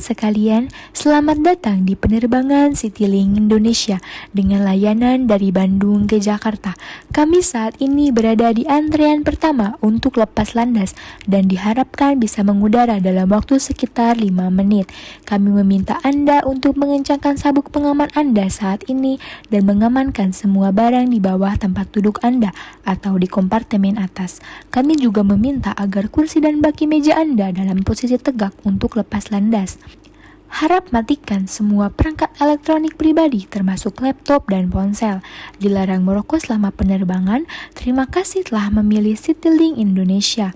sekalian, selamat datang di penerbangan Citylink Indonesia dengan layanan dari Bandung ke Jakarta. Kami saat ini berada di antrean pertama untuk lepas landas dan diharapkan bisa mengudara dalam waktu sekitar 5 menit. Kami meminta Anda untuk mengencangkan sabuk pengaman Anda saat ini dan mengamankan semua barang di bawah tempat duduk Anda atau di kompartemen atas. Kami juga meminta agar kursi dan baki meja Anda dalam posisi tegak untuk lepas landas. Harap matikan semua perangkat elektronik pribadi termasuk laptop dan ponsel. Dilarang merokok selama penerbangan. Terima kasih telah memilih Citylink Indonesia.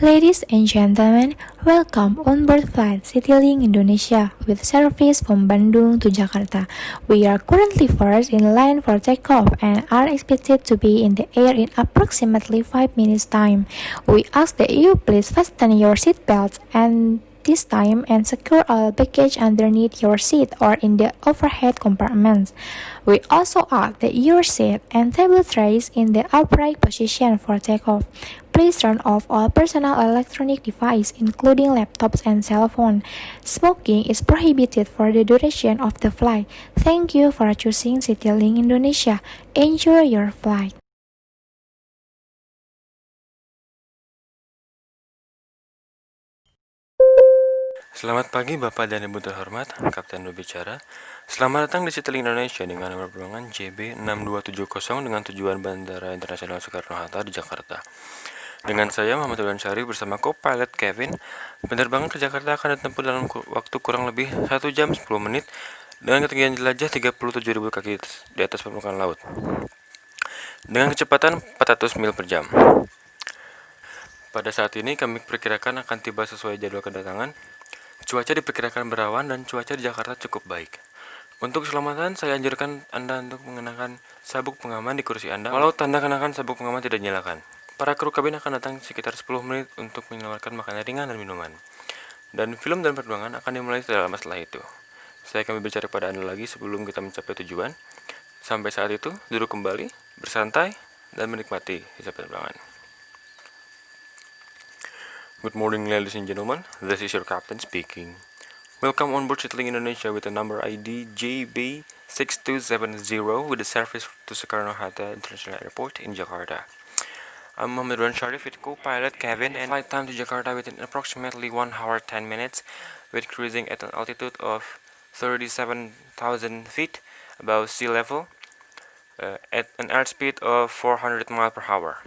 Ladies and gentlemen, welcome on board flight Citylink Indonesia with service from Bandung to Jakarta. We are currently first in line for takeoff and are expected to be in the air in approximately 5 minutes time. We ask that you please fasten your seat belts and this time and secure all baggage underneath your seat or in the overhead compartments. We also ask that your seat and table trays in the upright position for takeoff. Please turn off all personal electronic devices including laptops and cell phone. Smoking is prohibited for the duration of the flight. Thank you for choosing Citylink Indonesia. Enjoy your flight. Selamat pagi Bapak dan Ibu terhormat, Kapten berbicara. Selamat datang di Citylink Indonesia dengan nomor penerbangan JB6270 dengan tujuan Bandara Internasional Soekarno-Hatta di Jakarta. Dengan saya Muhammad Ridwan Syarif bersama co-pilot Kevin, penerbangan ke Jakarta akan ditempuh dalam waktu kurang lebih 1 jam 10 menit dengan ketinggian jelajah 37.000 kaki di atas permukaan laut dengan kecepatan 400 mil per jam. Pada saat ini kami perkirakan akan tiba sesuai jadwal kedatangan. Cuaca diperkirakan berawan dan cuaca di Jakarta cukup baik. Untuk keselamatan, saya anjurkan Anda untuk mengenakan sabuk pengaman di kursi Anda walau tanda kenakan sabuk pengaman tidak dinyalakan. Para kru kabin akan datang sekitar 10 menit untuk menyelamatkan makanan ringan dan minuman. Dan film dan penerbangan akan dimulai tidak lama setelah itu. Saya akan berbicara pada Anda lagi sebelum kita mencapai tujuan. Sampai saat itu, duduk kembali, bersantai, dan menikmati sisa penerbangan. Good morning ladies and gentlemen, this is your captain speaking. Welcome on board Citylink Indonesia with the number ID JB6270 with the service to Soekarno-Hatta International Airport in Jakarta. I'm Muhammad Ridwan Syarif with co-pilot Kevin and flight time to Jakarta within approximately 1 hour 10 minutes with cruising at an altitude of 37,000 feet above sea level at an airspeed of 400 miles per hour.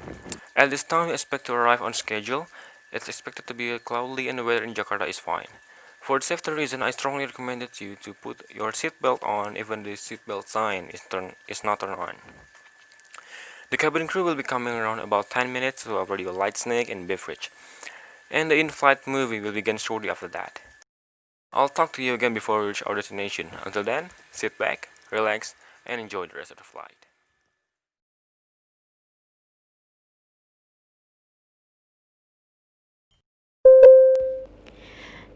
At this time we expect to arrive on schedule. It's expected to be cloudy and the weather in Jakarta is fine. For the safety reason, I strongly recommend you to put your seatbelt on even the seatbelt sign is not turned on. The cabin crew will be coming around about 10 minutes to offer you a light snack and beverage. And the in-flight movie will begin shortly after that. I'll talk to you again before we reach our destination. Until then, sit back, relax, and enjoy the rest of the flight.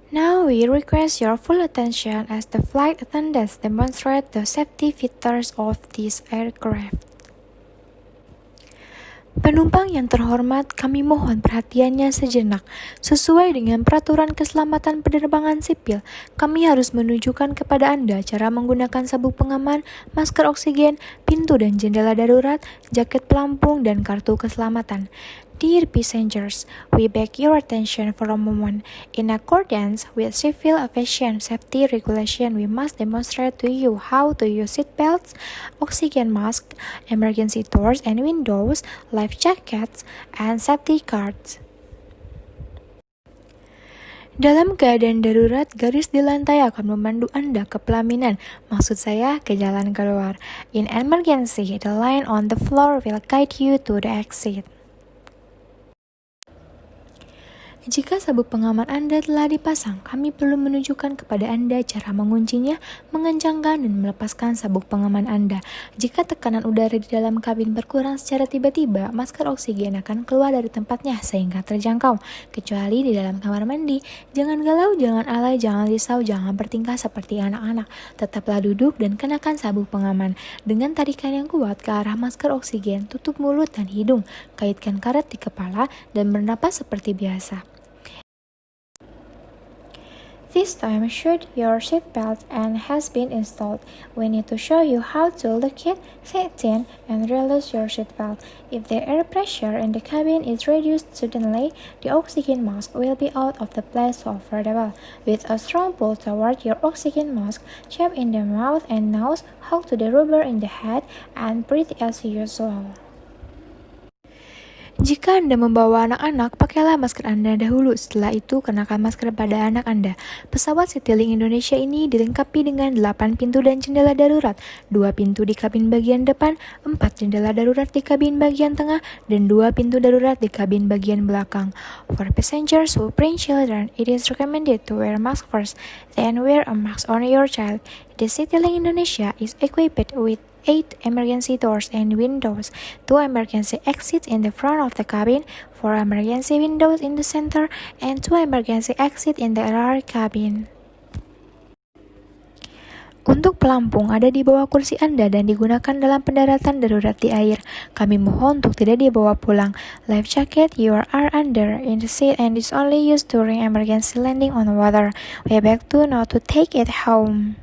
Now we request your full attention as the flight attendants demonstrate the safety features of this aircraft. Penumpang yang terhormat, kami mohon perhatiannya sejenak. Sesuai dengan peraturan keselamatan penerbangan sipil, kami harus menunjukkan kepada Anda cara menggunakan sabuk pengaman, masker oksigen, pintu dan jendela darurat, jaket pelampung, dan kartu keselamatan. Dear passengers, we beg your attention for a moment. In accordance with civil aviation safety regulation, we must demonstrate to you how to use seat belts, oxygen masks, emergency doors and windows, life jackets, and safety cards. Dalam keadaan darurat, garis di lantai akan memandu Anda ke pelaminan, maksud saya ke jalan keluar. In emergency, the line on the floor will guide you to the exit. Jika sabuk pengaman Anda telah dipasang, kami perlu menunjukkan kepada Anda cara menguncinya, mengencangkan dan melepaskan sabuk pengaman Anda. Jika tekanan udara di dalam kabin berkurang secara tiba-tiba, masker oksigen akan keluar dari tempatnya sehingga terjangkau. Kecuali di dalam kamar mandi, jangan galau, jangan alay, jangan risau, jangan bertingkah seperti anak-anak. Tetaplah duduk dan kenakan sabuk pengaman. Dengan tarikan yang kuat ke arah masker oksigen, tutup mulut dan hidung, kaitkan karet di kepala, dan bernapas seperti biasa. This time, shoot your seatbelt and has been installed. We need to show you how to lock it, sit in, and release your seatbelt. If the air pressure in the cabin is reduced suddenly, the oxygen mask will be out of the place to offer the bell. With a strong pull toward your oxygen mask, chew in the mouth and nose, hold to the rubber in the head, and breathe as usual. Jika Anda membawa anak-anak, pakailah masker Anda dahulu. Setelah itu, kenakan masker pada anak Anda. Pesawat Citylink Indonesia ini dilengkapi dengan 8 pintu dan jendela darurat, 2 pintu di kabin bagian depan, 4 jendela darurat di kabin bagian tengah, dan 2 pintu darurat di kabin bagian belakang. For passengers who bring children, it is recommended to wear mask first, then wear a mask on your child. The Citylink Indonesia is equipped with 8 emergency doors and windows, 2 emergency exits in the front of the cabin, 4 emergency windows in the center, and 2 emergency exits in the rear cabin. Untuk pelampung ada di bawah kursi Anda dan digunakan dalam pendaratan darurat di air. Kami mohon untuk tidak dibawa pulang. Life jacket you are under in the seat and is only used during emergency landing on water. We beg to not to take it home.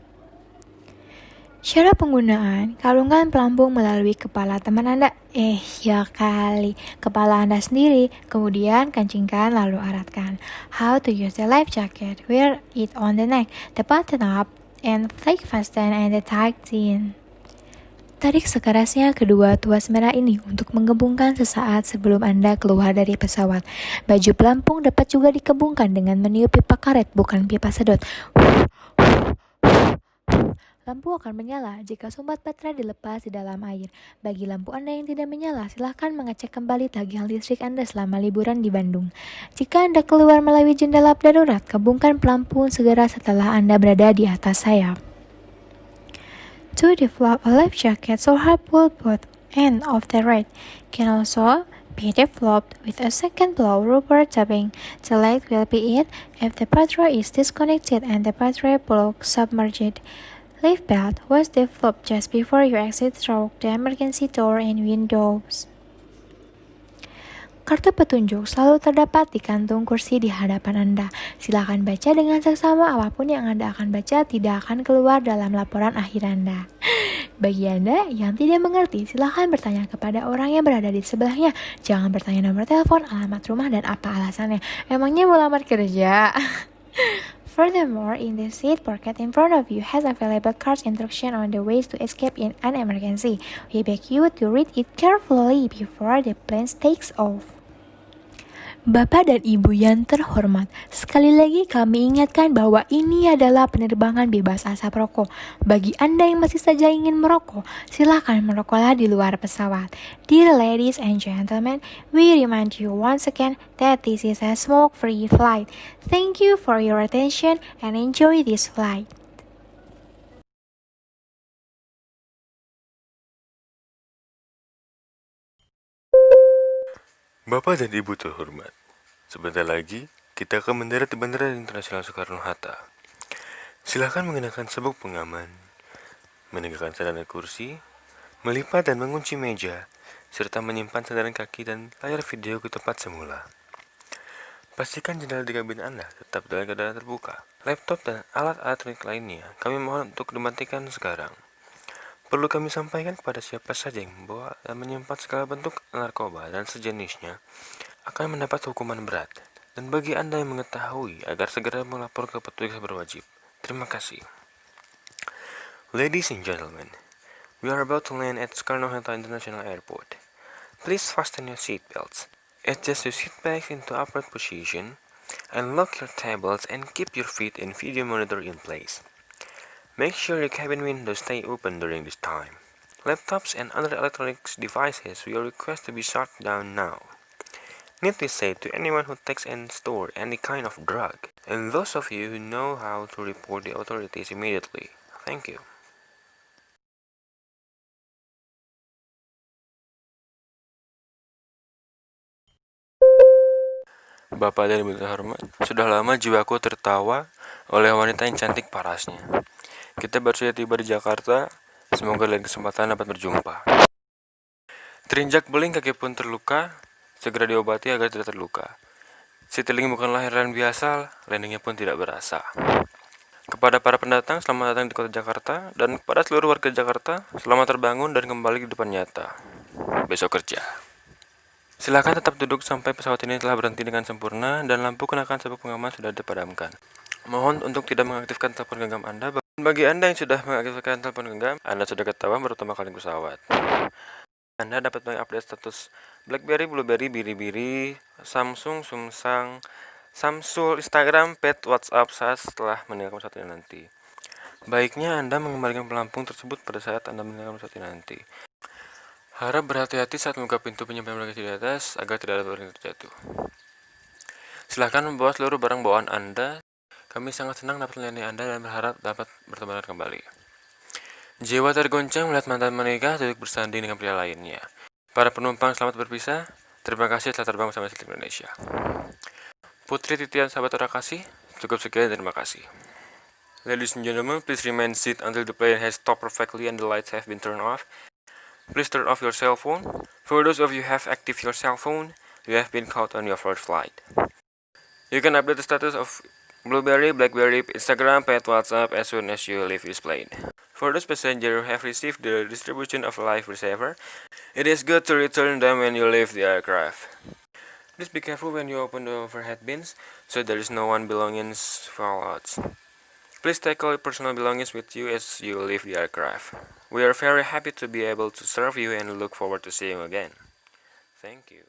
Cara penggunaan, kalungkan pelampung melalui kepala teman Anda. Ya kali, kepala Anda sendiri, kemudian kancingkan lalu aratkan. How to use the life jacket? Wear it on the neck, the button up, and flag fasten and the tight in. Tarik sekerasnya kedua tuas merah ini untuk menggembungkan sesaat sebelum Anda keluar dari pesawat. Baju pelampung dapat juga dikembungkan dengan meniup pipa karet, bukan pipa sedot. Lampu akan menyala jika sumbat baterai dilepas di dalam air. Bagi lampu Anda yang tidak menyala, silahkan mengecek kembali tagihan listrik Anda selama liburan di Bandung. Jika Anda keluar melalui jendela darurat, kembungkan pelampung segera setelah Anda berada di atas sayap. To develop a life jacket so hard pull both end of the rod can also be developed with a second blow rubber tapping. The leg will be it if the battery is disconnected and the battery plug submerged. Life belt was developed just before you exit through the emergency door and windows. Kartu petunjuk selalu terdapat di kantung kursi di hadapan Anda. Silakan baca dengan seksama, apapun yang Anda akan baca tidak akan keluar dalam laporan akhir Anda. Bagi Anda yang tidak mengerti, silakan bertanya kepada orang yang berada di sebelahnya. Jangan bertanya nomor telepon, alamat rumah, dan apa alasannya. Emangnya mau lamar kerja? Furthermore, in the seat pocket in front of you has available cards instruction on the ways to escape in an emergency. We beg you to read it carefully before the plane takes off. Bapak dan Ibu yang terhormat, sekali lagi kami ingatkan bahwa ini adalah penerbangan bebas asap rokok. Bagi Anda yang masih saja ingin merokok, silakan merokoklah di luar pesawat. Dear ladies and gentlemen, we remind you once again that this is a smoke-free flight. Thank you for your attention and enjoy this flight. Bapak dan Ibu terhormat, sebentar lagi kita akan mendarat di Bandara Internasional Soekarno-Hatta. Silakan mengenakan sabuk pengaman, menegakkan sandaran kursi, melipat dan mengunci meja, serta menyimpan sandaran kaki dan layar video ke tempat semula. Pastikan jendela di kabin Anda tetap dalam keadaan terbuka. Laptop dan alat elektronik lainnya kami mohon untuk dimatikan sekarang. Perlu kami sampaikan kepada siapa saja yang membawa dan menyimpan segala bentuk narkoba dan sejenisnya akan mendapat hukuman berat. Dan bagi Anda yang mengetahui agar segera melapor ke petugas berwajib. Terima kasih. Ladies and gentlemen, we are about to land at Soekarno-Hatta International Airport. Please fasten your seat belts, adjust your seat backs into upright position, and lock your tables and keep your feet and video monitor in place. Make sure your cabin windows stay open during this time. Laptops and other electronic devices we request to be shut down now. Needless say to anyone who takes and stores any kind of drug, and those of you who know how to report the authorities immediately. Thank you. Bapak dan Ibu terhormat, sudah lama jiwaku tertawa oleh wanita yang cantik parasnya. Kita baru saja tiba di Jakarta, semoga lain kesempatan dapat berjumpa. Terinjak beling kaki pun terluka, segera diobati agar tidak terluka. Citylink bukanlah airline biasa, landingnya pun tidak berasa. Kepada para pendatang, selamat datang di kota Jakarta, dan kepada seluruh warga Jakarta, selamat terbangun dan kembali ke depan nyata. Besok kerja. Silakan tetap duduk sampai pesawat ini telah berhenti dengan sempurna dan lampu kenakan sabuk pengaman sudah dipadamkan. Mohon untuk tidak mengaktifkan telepon genggam Anda. Bagi Anda yang sudah mengaktifkan telepon genggam, Anda sudah ketahuan pertama kali pesawat. Anda dapat mengupdate status BlackBerry, Blueberry, Biribiri, Samsung, Sumsang, Samsul, Instagram, Pet, WhatsApp saat setelah meninggalkan pesawat ini nanti. Baiknya Anda mengembalikan pelampung tersebut pada saat Anda meninggalkan pesawat ini nanti. Harap berhati-hati saat membuka pintu penyimpanan bagasi di atas agar tidak ada barang yang terjatuh. Silahkan membawa seluruh barang bawaan Anda. Kami sangat senang dapat melayani Anda dan berharap dapat bertemu kembali. Jiwa tergoncang melihat mantan menikah duduk bersanding dengan pria lainnya. Para penumpang selamat berpisah. Terima kasih telah terbang bersama Citylink Indonesia. Putri titian sahabat terkasih, cukup sekian, terima kasih. Ladies and gentlemen, please remain seated until the plane has stopped perfectly and the lights have been turned off. Please turn off your cell phone. For those of you who have active your cell phone, you have been caught on your first flight. You can update the status of Blueberry, BlackBerry, Instagram, Pet, WhatsApp as soon as you leave this plane. For those passengers who have received the distribution of life receiver, it is good to return them when you leave the aircraft. Please be careful when you open the overhead bins, so there is no one belongings fall out. Please take all personal belongings with you as you leave the aircraft. We are very happy to be able to serve you and look forward to seeing you again. Thank you.